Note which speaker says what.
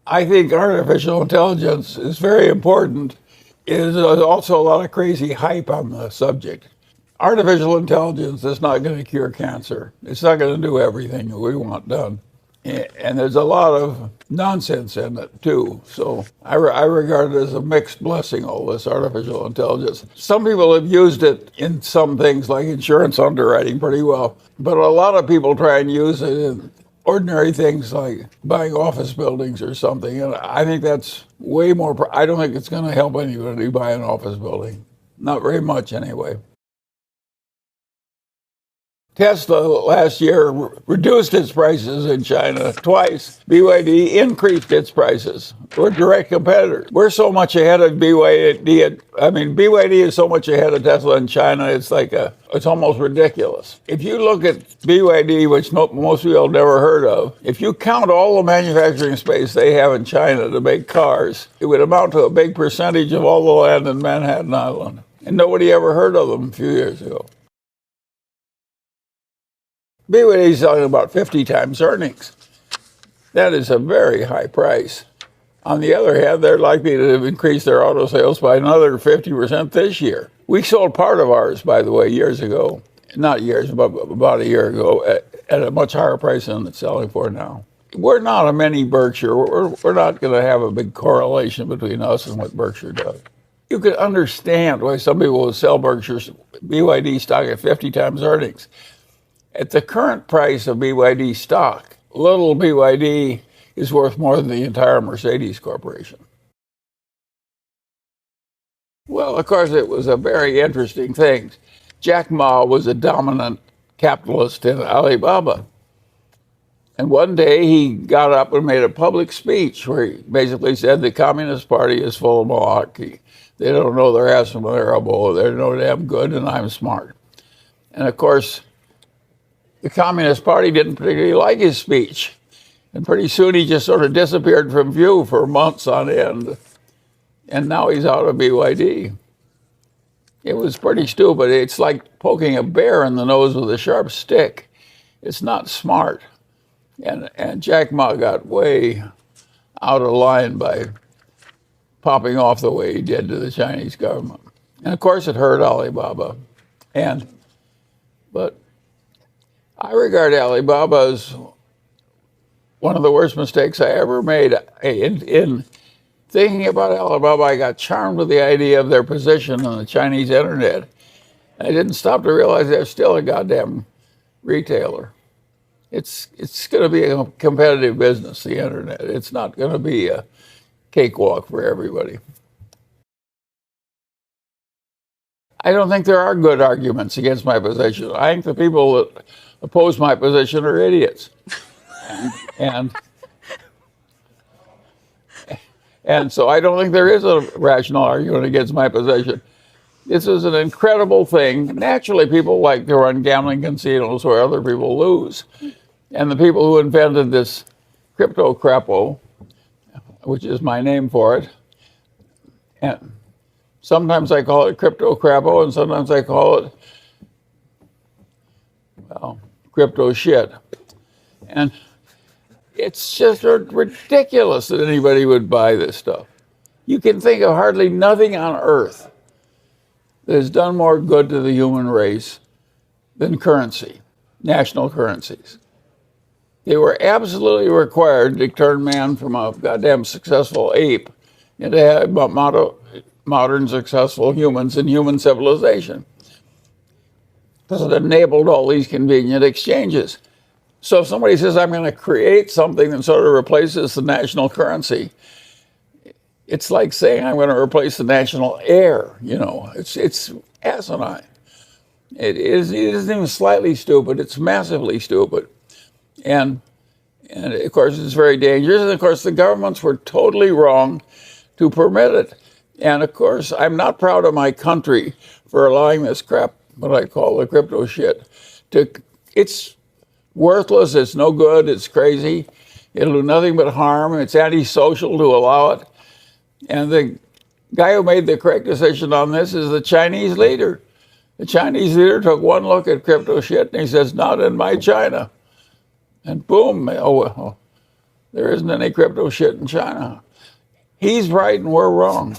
Speaker 1: I think artificial intelligence is very important. There's also a lot of crazy hype on the subject. Artificial intelligence is not going to cure cancer. It's not going to do everything that we want done. And there's a lot of nonsense in it, too. So I regard it as a mixed blessing, all this artificial intelligence. Some people have used it in some things like insurance underwriting pretty well. But a lot of people try and use it in ordinary things like buying office buildings or something. And I think that's way more, I don't think it's going to help anybody buy an office building. Not very much, anyway. Tesla last year reduced its prices in China twice. BYD increased its prices. We're direct competitors. We're so much ahead of BYD. I mean, BYD is so much ahead of Tesla in China, it's almost ridiculous. If you look at BYD, which most people have never heard of, if you count all the manufacturing space they have in China to make cars, it would amount to a big percentage of all the land in Manhattan Island. And nobody ever heard of them a few years ago. BYD is selling about 50 times earnings. That is a very high price. On the other hand, they're likely to increase their auto sales by another 50% this year. We sold part of ours, by the way, years ago. Not years, but about a year ago at a much higher price than it's selling for now. We're not a mini Berkshire. We're not going to have a big correlation between us and what Berkshire does. You could understand why some people would sell Berkshire's BYD stock at 50 times earnings. At the current price of BYD stock, little BYD is worth more than the entire Mercedes Corporation. Well, of course, it was a very interesting thing. Jack Ma was a dominant capitalist in Alibaba. And one day he got up and made a public speech where he basically said the Communist Party is full of malarkey. They don't know their ass from their elbow. They're no damn good, and I'm smart. And of course, the Communist Party didn't particularly like his speech. And pretty soon he just sort of disappeared from view for months on end. And now he's out of BYD. It was pretty stupid. It's like poking a bear in the nose with a sharp stick. It's not smart. And Jack Ma got way out of line by popping off the way he did to the Chinese government. And of course it hurt Alibaba. But I regard Alibaba as one of the worst mistakes I ever made. In thinking about Alibaba, I got charmed with the idea of their position on the Chinese internet. I didn't stop to realize they're still a goddamn retailer. It's going to be a competitive business, the internet. It's not going to be a cakewalk for everybody. I don't think there are good arguments against my position. I think the people that oppose my position are idiots. And so I don't think there is a rational argument against my position. This is an incredible thing. Naturally, people like to run gambling casinos where other people lose. And the people who invented this crypto crapo, which is my name for it, and sometimes I call it crypto crapo, and sometimes I call it, well, crypto shit. And it's just ridiculous that anybody would buy this stuff. You can think of hardly nothing on earth that has done more good to the human race than currency, national currencies. They were absolutely required to turn man from a goddamn successful ape into modern successful humans in human civilization. Because it enabled all these convenient exchanges. So if somebody says, I'm going to create something that sort of replaces the national currency, it's like saying I'm going to replace the national air. You know, it's asinine. It isn't even slightly stupid. It's massively stupid. And of course, it's very dangerous. And of course, the governments were totally wrong to permit it. And of course, I'm not proud of my country for allowing this crap, what I call the crypto shit. It's worthless. It's no good. It's crazy. It'll do nothing but harm. It's antisocial to allow it. And the guy who made the correct decision on this is the Chinese leader. The Chinese leader took one look at crypto shit and he says, not in my China. And boom, the There isn't any crypto shit in China. He's right and we're wrong.